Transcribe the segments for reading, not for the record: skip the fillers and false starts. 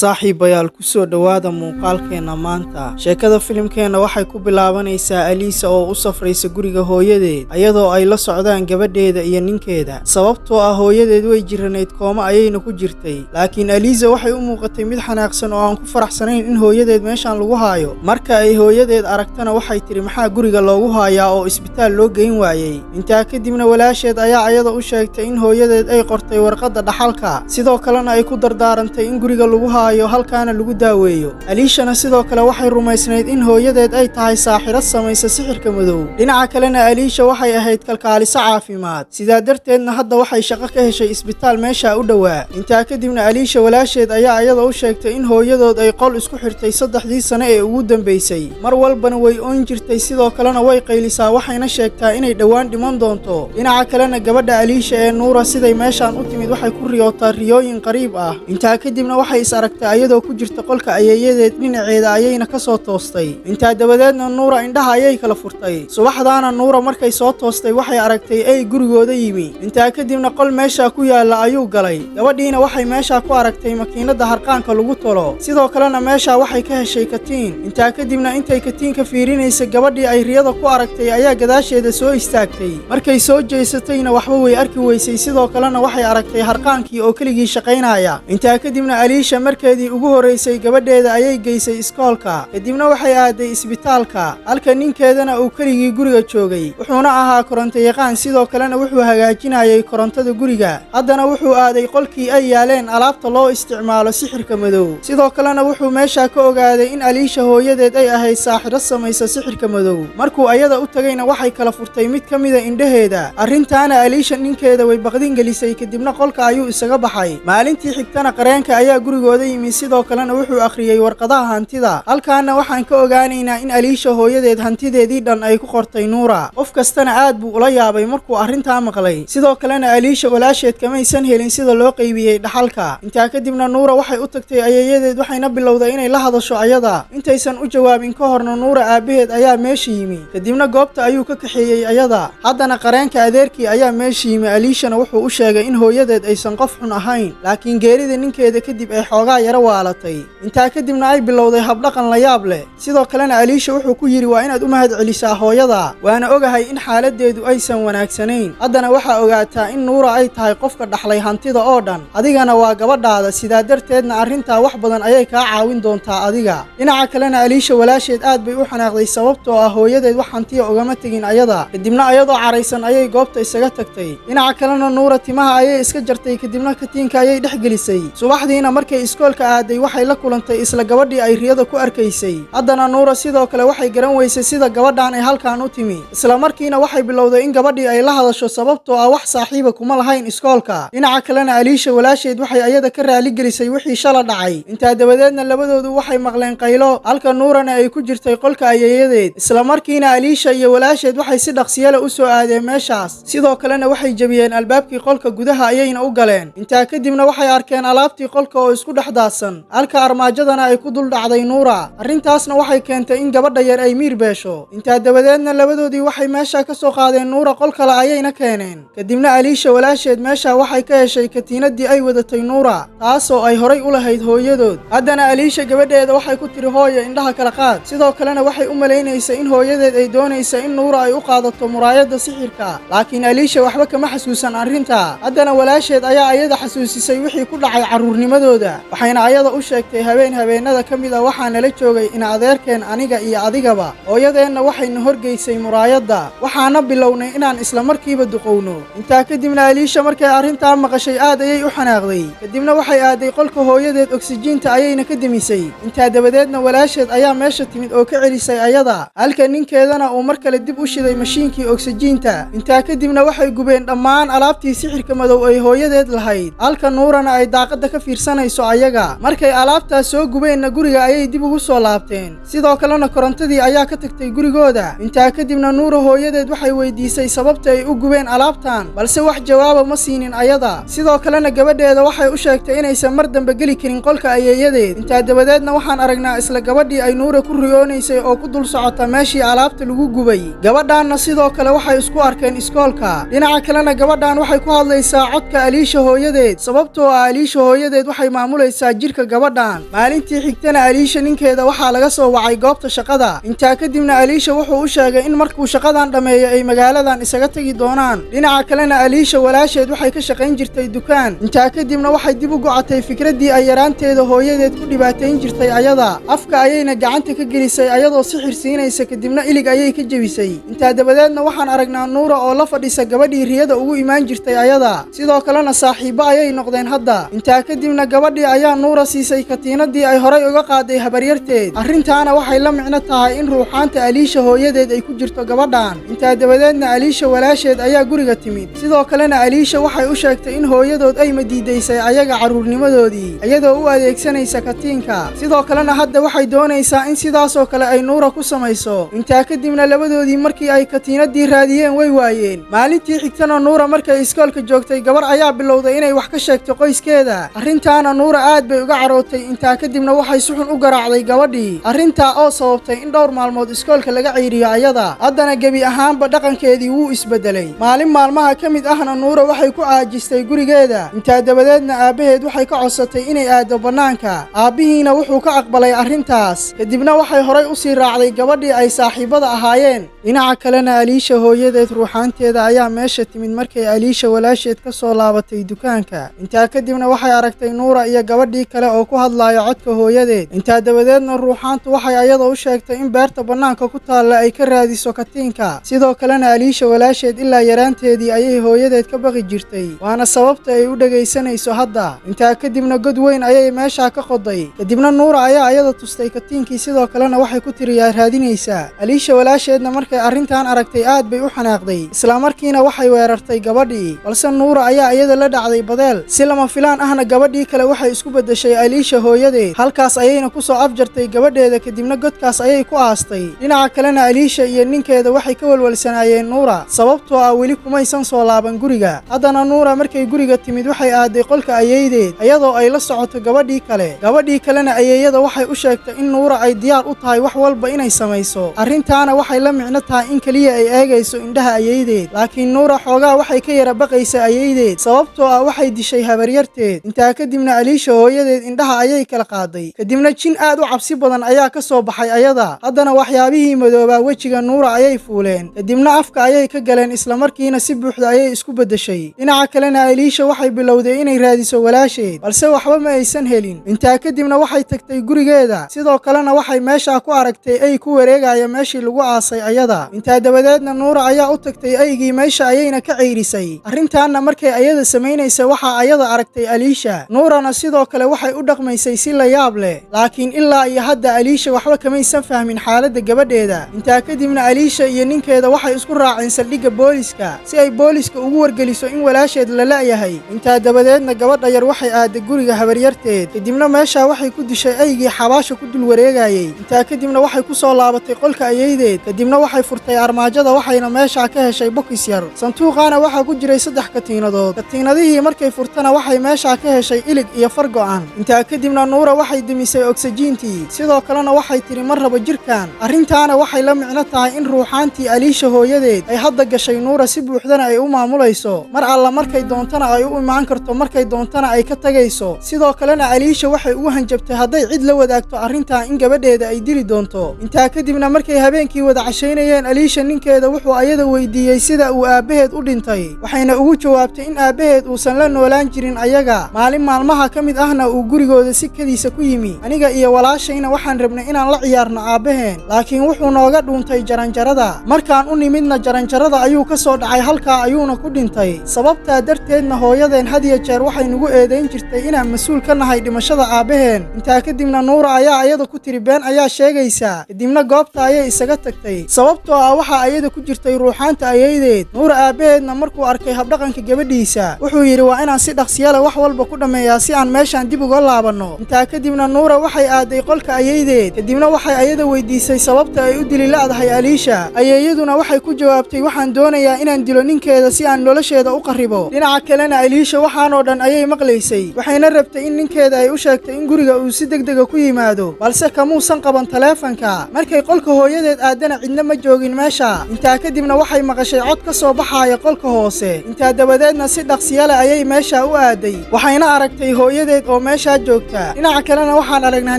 saaxiibayaal ku soo dhawaada muuqaalkeena maanta. Sheekada filimkeena waxay ku bilaabanaysaa Aliisa oo u safraysa guriga hooyadeed iyadoo ay la socdaan gabadheeda iyo ninkeeda. Sababtoo ah hooyadeed way jiranayd kooma ayayna ku jirtay. Laakiin Aliisa waxay u muuqatay mid xanaaqsan oo aan ku faraxsanayn in hooyadeed meeshan lagu haayo. Marka ay hooyadeed aragtana waxay tiri maxaa guriga loogu haayaa oo isbitaal loo geyn waayay. Intaa kadibna walaasheed ayaa ayada u sheegtay in hooyadeed ay qortay warqadda dhaxalka. Sidoo kalena ay ku dardaarantay in guriga lagu halkaana lagu daaweeyo. Aliishana sidoo kale waxay rumaysnayd in hooyadeed ay tahay saaxirad samaysa sixirka madow. Dhinaca kalena Aliisha waxay ahayd kalkaaliso caafimaad. Sidaa darteedna hadda waxay shaqo ka heshay isbitaal meesha u dhawaa. Intaa kadibna Aliisha walaasheed ayaa ayada u sheegtay in hooyadood ay qol isku xirtay 3 sano ee ugu dambeysay. Mar walbana way oon jirtay sidoo kalena way qaylisaa waxayna sheegtaa inay dhawaan dhiman doonto. Dhinaca kalena gabadha Aliisha ee Nuura siday meeshan u timid waxay ku riyootaa riyooyin qariib ah. Intaa kadibna waxay ayadoo ku jirta qolka ayeeyadeed dhinaceeda ayayna ka soo toostay. Intaa dabadeedna Nuura indhaha ayay kala furtay. Subaxdaana Nuura markay soo toostay waxay aragtay ay gurigooda yimi. Intaa kadibna qol meesha ku yaala ayuu galay. Gabadhiina waxay meesha ku aragtay makiinada harqaanka lagu tolo. Sidoo kalena meesha waxay ka heshay katiin. Intaa kadibna intay katiinka fiirinaysa gabadhii ay riyada ku aragtay ayaa gadaasheeda soo istaagtay. Markay soo jeesatayna waxba way arki weysay. Sidoo kalena waxay aragtay harqaankii oo keligii shaqaynaya. Intaa kadibna Aliisha markeedii ugu horeysay gabadheeda ayay geysay iskoolka. Kadibna waxay aaday isbitaalka. Halka ninkeedana uu keligii guriga joogay. Wuxuuna ahaa koronto yaqaan sidoo kalena wuxuu hagaajinayay korontada guriga. Haddana wuxuu aaday qolkii ay yaaleen alaabta loo isticmaalo sixirka madow. Sidoo kalena wuxuu meesha ka ogaaday in Aliisha hooyadeed ay ahayd saaxirad samaysa sixirka madow. Markuu ayada u tagayna waxay kala furtay mid ka mida indhaheeda. Arrintaana Aliisha ninkeeda way baqdin gelisay kadibna qolka ayuu isaga baxay. Maalintii xigtana qareenka ayaa gurigooda yimi sidoo kalena wuxuu akhriyay warqadaha hantida. Halkaana waxaan ka ogaanaynaa in Aliisha hooyadeed hantideedii dhan ay ku qortay Nuura. Qof kastana aad buu ula yaabay markuu arrintaa maqlay. Sidoo kalena Aliisha walaasheed kamaysan helin sida loo qaybiyay dhaxalka. Intaa kadibna Nuura waxay u tagtay ayeeyadeed waxayna bilowday inay la hadasho ayada. Intaysan u jawaabin ka horna Nuura aabaheed ayaa meesha yimi. Kadibna goobta ayuu ka kaxeeyay ayada. Haddana qareenka adeerkii ayaa meesha yimi. Aliishana wuxuu u sheegay in hooyadeed aysan qof xun ahayn, laakiin geerida ninkeeda kadib ay xoogaa yara waalatay. Intaa kadibna ay bilowday habdhaqan la yaab leh. Sidoo kalena Aliisha wuxuu ku yiri waa inaad u mahad celisaa hooyada. Waana ogahay in xaaladeedu aysan wanaagsanayn. Haddana waxa ogaataa in Nuura ay tahay qofka dhaxlay hantida oo dhan. Adigana waa gabadhaada sidaa darteedna arrintaa wax badan ayay kaa caawin doontaa adiga. Dhinaca kalena Aliisha walaasheed aad bay u xanaaqday sababtoo ah hooyadeed wax hantiya ugama tagin ayada. Kadibna ayadoo caraysan ayay goobta isaga tagtay. Dhinaca kalena Nuura timaha ayay iska jartay kadibna katiinka ayay dhex gelisay. Subaxdiina markay iskoolka aaday waxay la kulantay isla gabadhii ay riyada ku arkaysay. Haddana Nuura sidoo kale waxay garan weysay sida gabadhan ay halkaan u timi. Isla markiina waxay bilowday in gabadhii ay la hadasho sababtoo ah wax saaxiiba kuma lahayn iskoolka. Dhinaca kalena Aliisha walaasheed waxay ayada ka raali gelisay wixii shala dhacay. Intaa dabadeedna labadoodu waxay maqleen qaylo halka Nuurana ay ku jirtay qolka ayeeyadeed. Isla markiina Aliisha iyo walaasheed waxay si dhaqsiyo leh u soo aadeen meeshaas. Sidoo kalena waxay jabiyeen albaabkii qolka gudaha ayayna u galeen. Intaa kadibna waxay arkeen alaabtii qolka oo isku dhexdaadsan. Halka armaajadana ay ku dul dhacday Nuura. Arrintaasna waxay keentay in gabadha yar ay miir beesho. Intaa dabadeedna labadoodii waxay meesha ka soo qaadeen Nuura qol kale ayayna keeneen. Kadibna Aliisha walaasheed meesha waxay ka heshay katiinadii ay wadatay Nuura, taasoo ay horay u lahayd hooyadood. Haddana Aliisha gabadheeda waxay ku tiri hooyo indhaha kala qaad. Sidoo kalena waxay u maleynaysay in hooyadeed ay doonaysa in Nuura ay u qaadato muraayada sixirka. Laakiin Aliisha waxba kama xasuusan arrinta. Haddana walaasheed ayaa ayada xasuusisay wixii ku dhacay carruurnimadooda. Waxayna ayada u sheegtay habeenada ka mid ah waxaa nala joogay in adeerkeen aniga iyo adigaba. Hooyadeenna waxayna horgeysay muraayada. Waxaana bilownay inaan isla markiiba duqowno. Intaa kadibna Aliisha markay arrintaa maqashay aad ayay u xanaaqday. Kadibna waxay aaday qolka hooyadeed oksijiinta ayayna ka demisay. Intaa dabadeedna walaasheed ayaa meesha timid oo ka celisay ayada. Halka ninkeedana uu mar kale dib u shiday mashiinkii oksijiinta. Intaa kadibna waxay gubeen dhammaan alaabtii sixirka madow ay hooyadeed lahayd. Halka Nuurana ay daaqada ka fiirsanayso ayaga. Markay alaabtaas soo gubeenna guriga ayay dib ugu soo laabteen. Sidoo kalena korontadii ayaa ka tagtay gurigooda. Intaa kadibna Nuura hooyadeed waxay weydiisay sababta ay u gubeen alaabtan, balse wax jawaaba ma siinin ayada. Sidoo kalena gabadheeda waxay u sheegtay inaysan mar dambe geli karin qolka ayeeyadeed. Intaa dabadeedna waxaan aragnaa isla gabadhii ay Nuura ku riyoonaysay oo ku dul socota meeshii alaabta lagu gubay. Gabadhaanna sidoo kale waxay isku arkeen iskoolka. Dhinaca kalena gabadhan waxay ku hadlaysaa codka Aliisha hooyadeed sababtoo ah Aliisha hooyadeed waxay maamulaysaa arkaysaa jirka gabadhan. maalintii xigtana Aliisha ninkeeda waxaa laga soo wacay goobta shaqada. intaa kadibna Aliisha wuxuu u sheegay in markuu shaqadan dhameeyo ay magaaladan isaga tagi doonaan. dhinaca kalena Aliisha walaasheed waxay ka shaqayn jirtay dukaan. intaa kadibna waxay dib u gocatay fikradii ay yaraanteeda hooyadeed ku dhibaateyn jirtay ayada. afka ayayna gacanta ka gelisay ayadoo sixir siinaysa kadibna ilig ayay ka jebisay. intaa dabadeedna waxaan aragnaa Nuura oo la fadhisa gabadhii riyada ugu imaan jirtay ayada. sidoo kalena saaxiibo ayay noqdeen hadda. intaa kadibna gabadhii ayaa Nuura siisay katiinadii ay horay uga qaaday habaryarteed. arrintaana waxay la micno tahay in ruuxaanta Aliisha hooyadeed ay ku jirto gabadhan. intaa dabadeedna Aliisha walaasheed ayaa guriga timid. sidoo kalena Aliisha waxay u sheegtay in hooyadood ay madiidaysay ayaga caruurnimadoodii iyadoo u adeegsanaysa katiinka. sidoo kalena hadda waxay doonaysaa in sidaasoo kale ay Nuura ku samayso. intaa kadibna labadoodii markii ay katiinadii raadiyeen way waayeen. maalintii xigtana Nuura markay iskoolka joogtay gabar ayaa bilowday inay wax ka sheegto qoyskeeda. arrintaana Nuura aad bay uga carootay. intaa kadibna waxay si xun u garaacday gabadhii. arrintaa oo sababtay in dhowr maalmood iskoolka laga ciiriyo ayada. haddana gebi ahaanba dhaqankeedii wuu isbedelay. maalin maalmaha ka mid ahna Nuura waxay ku caajistay gurigeeda. intaa dabadeedna aabbaheed waxay ka codsatay inay aado bannaanka. aabbihiina wuxuu ka aqbalay arrintaas. kadibna waxay horay u sii raacday gabadhii ay saaxiibada ahaayeen. dhinaca kalena Aliisha hooyadeed ruuxaanteeda ayaa meesha timid markay Aliisha walaasheed ka soo laabatay dukaanka. intaa kadibna waxay aragtay Nuura iyo gabadhii kale oo ku hadlayo codka hooyadeed. intaa dabadeedna ruuxaantu waxay ayada u sheegtay in beerta bannaanka ku taalla ay ka raadiso katiinka. sidoo kalena Aliisha walaasheed ilaa yaraanteedii ayay hooyadeed ka baqi jirtay, waana sababta ay u dhagaysanayso hadda. intaa kadibna god weyn ayay meesha ka qoday. kadibna Nuura ayaa ayada tustay katiinkii. sidoo kalena waxay ku tiri yaa raadinaysaa. Aliisha walaasheedna markay arrintan aragtay aad bay u xanaaqday, isla markiina waxay weerartay gabadhii. balse Nuura ayaa iyada la dhacday badeel. si lama filaan ahna gabadhii kale waxay isku bedeshay Aliisha hooyadeed. halkaas ayayna ku soo afjartay gabadheeda kadibna godkaas ayay ku aastay. dhinaca kalena Aliisha iyo ninkeeda waxay ka walwalsanaayeen Nuura sababtoo ah weli kumaysan soo laaban guriga. haddana Nuura markay guriga timid waxay aaday qolka ayeeydeed iyadoo ay la socoto gabadhii kale. gabadhii kalena ayeeyada waxay u sheegtay in Nuura ay diyaar u tahay wax walba inay samayso. arrintaana waxay la micno tahay in kaliya ay eegayso indhaha ayeeydeed. laakiin Nuura xoogaa waxay ka yara baqaysa ayeeydeed sababtoo ah waxay dishay habaryarteed. intaa kadibna Aliisha hooyadeed indhaha ayay kala qaaday. kadibna jin aad u cabsi badan ayaa ka soo baxay ayada. haddana waxyaabihii madoobaa wejiga Nuura ayay fuuleen. kadibna afka ayay ka galeen isla markiina si buuxda ayay isku bedeshay. dhinaca kalena Aliisha waxay bilowday inay raadiso walaasheed balse waxba ma aysan helin. intaa kadibna waxay tagtay gurigeeda. sidoo kalena waxay meesha ku aragtay ay ku wareegaya meeshii lagu aasay ayada. intaa dabadeedna Nuura ayaa u tagtay aygii meesha ayayna ka ceyrisay. arrintaana markay ayada samaynaysa waxaa ayada aragtay Aliisha. Nuurana sidoo kale waxay u dhaqmaysay si la yaab leh. laakiin ilaa iyo hadda Aliisha waxba kamaysan fahmin xaaladda gabadheeda. intaa kadibna Aliisha iyo ninkeeda waxay isku raaceen saldhigga booliska si ay booliska ugu wargeliso in walaasheed la la'yahay. intaa dabadeedna gabadha yar waxay aaday guriga habaryarteed. kadibna meesha waxay ku dishay aygii xabaasha ku dul wareegayay. intaa kadibna waxay ku soo laabatay qolka ayeeydeed. kadibna waxay furtay armaajada waxayna meesha ka heshay bokis yar. sanduuqaana waxaa ku jiray 3 katiinadood. katiinadihii markay furtana waxay meesha ka heshay ilig iyo far go'an. intaa kadibna Nuura waxay demisay oksijiintii. sidoo kalena waxay tiri mar rabo jirkan. arrintaana waxay la micno tahay in ruuxaantii Aliisha hooyadeed ay hadda gashay Nuura si buuxdana ay u maamulayso. mar alla markay doontana ay u imaan karto, markay doontana ay ka tagayso. sidoo kalena Aliisha waxay ugu hanjabtay hadday cid la wadaagto arrintan in gabadheeda ay dili doonto. intaa kadibna markay habeenkii wada cashaynayeen Aliisha ninkeeda wuxuu ayada weydiiyey sida uu aabbaheed u dhintay. waxayna ugu jawaabtay in aabbaheed uusan la noolaan jirin ayaga. maalin maalmaha ka mid ahna uu gurigooda si kadiisa ku yimi. aniga iyo walaashayna waxaan rabnay inaan la ciyaarno aabbaheen, laakiin wuxuu nooga dhuuntay jaranjarada. markaan u nimidna jaranjarada ayuu ka soo dhacay, halkaa ayuuna ku dhintay. sababtaa darteedna hooyadeen had iyo jeer waxay nagu eedayn jirtay inaan mas-uul ka nahay dhimashada aabbaheen. intaa kadibna Nuura ayaa ayada ku tiri been ayaa sheegaysaa. kadibna goobta ayay isaga tagtay sababtoo ah waxaa ayada ku jirtay ruuxaanta ayeeydeed. Nuura aabbaheedna markuu arkay habdhaqanka gabadhiisa wuxuu yidhi waa inaan si dhaqsiyala wax walba ku dhammeeyaa si aan meeshaan dib uga laabanno. intaa kadibna Nuura waxay aaday qolka ayeeydeed. kadibna waxay ayada weydiisay sababta ay u dili la'dahay Aliisha. ayeeyaduna waxay ku jawaabtay waxaan doonayaa inaan dilo ninkeeda si aan nolosheeda u qarribo. dhinaca kalena Aliisha waxaanoo dhan ayay maqlaysay. waxayna rabtay in ninkeeda ay u sheegtay in guriga uu si degdega ku yimaado, balse kamuusan qaban taleefanka. markay qolka hooyadeed aadana cidna ma joogin meesha. intaa kadibna waxay maqashay cod ka soo baxaaya qolka hoose. intaa dabadeedna si dhaqsiyale ayay meesha u aaday. waxayna aragtay hooyadeed oo meesha joogta dhinaca kalena waxaan aragnaa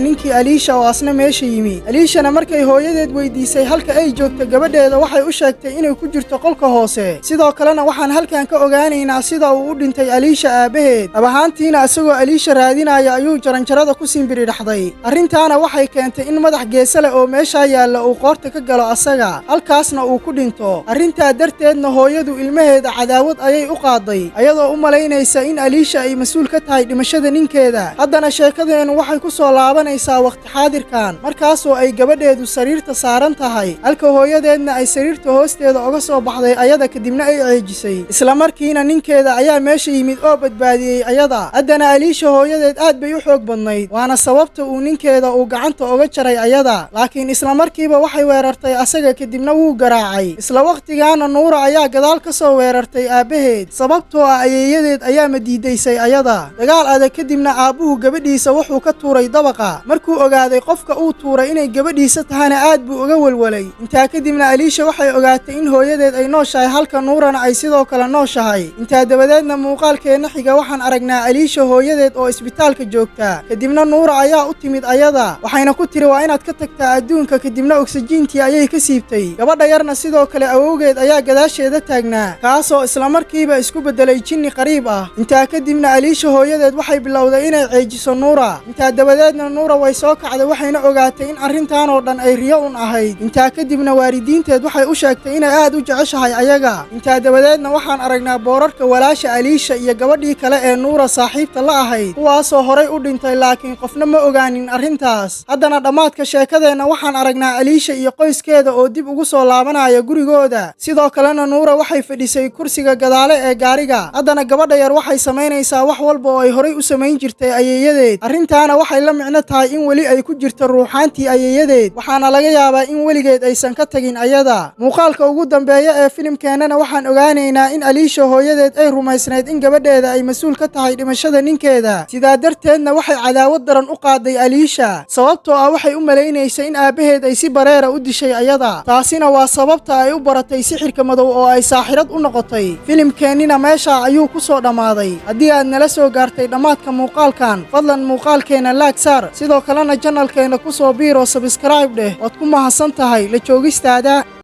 ninkii Aliisha oo asna meesha yimi Aliishana markay hooyadeed weydiisay halka ay joogto gabadheeda waxay u sheegtay inay ku jirto qolka hoose sidoo kalena waxaan halkan ka ogaanaynaa sida uu u dhintay Aliisha aabaheed abahaantiina asagoo Aliisha raadinaya ayuu jaranjarada ku simbiri dhaxday arrintaana waxay keentay in madax geesa leh oo meesha yaalla uu qoorta ka galo asaga halkaasna uu ku dhinto arrintaa darteedna hooyadu ilmaheeda cadaawad ayay u qaaday ayadoo u malaynaysa in Aliisha ay mas'uul ka tahay dhimashada ninkeeda haddana sheekadeenu waxay ku soo laabanaysaa waqti xaadirkan markaasoo ay gabadheedu sariirta saaran tahay halka hooyadeedna ay sariirta hoosteeda uga soo baxday ayada kadibna ay ceejisay isla markiina ninkeeda ayaa meesha yimid oo badbaadiyey ayada haddana Aliisha hooyadeed aad bay u xoog badnayd waana sababta uu ninkeeda uu gacanta uga jaray ayada laakiin isla markiiba waxay weerartay asaga kadibna wuu garaacay isla waqtigaana Nuura ayaa gadaal ka soo weerartay aabaheed sababtoo ah ayeeyadeed ayaa madiidaysay ayada dagaal adag kadibna aabuhu gabadhiisa wuxuu ka tuuray dabaqa markuu ogaaday qofka uu tuuray inay gabadhiisa tahana aad buu uga walwalay intaa kadibna Aliisha waxay ogaatay in hooyadeed ay nooshahay halka Nuurana ay sidoo kale nooshahay intaa dabadeedna muuqaalkeena xiga waxaan aragnaa Aliisha hooyadeed oo isbitaalka joogta kadibna Nuura ayaa u timid ayada waxayna ku tiri waa inaad ka tagtaa adduunka kadibna oksijiintii ayay ka siibtay gabadha yarna sidoo kale awowgeed ayaa gadaasheeda taagnaa kaasoo isla markiiba isku bedelay jinni qariib ah intaa kadibna Aliisha hooyadeed waxay bilowday inay ceejiso Nuura intaa dabadeedna Nuura way soo kacday waxayna ogaatay in arrintan oo dhan ay riyo un ahayd intaa kadibna waalidiinteed waxay u sheegtay inay aad u jeceshahay ayaga intaa dabadeedna waxaan aragnaa boorarka walaasha Aliisha iyo gabadhii kale ee Nuura saaxiibta la ahayd kuwaasoo horay u dhintay laakiin qofna ma ogaanin arrintaas haddana dhammaadka sheekadeena waxaan aragnaa Aliisha iyo qoyskeeda oo dib ugu soo laabanaya gurigooda sidoo kalena Nuura waxay fadhisay kursiga gadaale ee gaariga haddana gabadha yar waxay samaynaysaa wax walba oo ay horay u samayn jirtay ayeeyadeed arrintaana waxay la micno tahay in weli ay ku jirto ruuxaantii ayeeyadeed waxaana laga yaabaa in weligeed aysan ka tagin ayada muuqaalka ugu dambeeya ee filimkeennana waxaan ogaanaynaa in Aliisha hooyadeed ay rumaysnayd in gabadheeda ay mas'uul ka tahay dhimashada ninkeeda sidaa darteedna waxay cadaawad daran u qaaday Aliisha sababtoo ah waxay u maleynaysay in aabaheed ay si bareera u dishay ayada taasina waa sababta ay u baratay sixirka madow oo ay saaxirad u noqotay filimkeennina meesha ayuu ku soo dhammaaday haddii aad nala soo gaartay dhammaadka muuqaalkan fadlan muuqaalkeena laag saar sidoo kalena channelkeena ku soo biiro subscribe dheh waad ku mahadsan tahay la joogistaada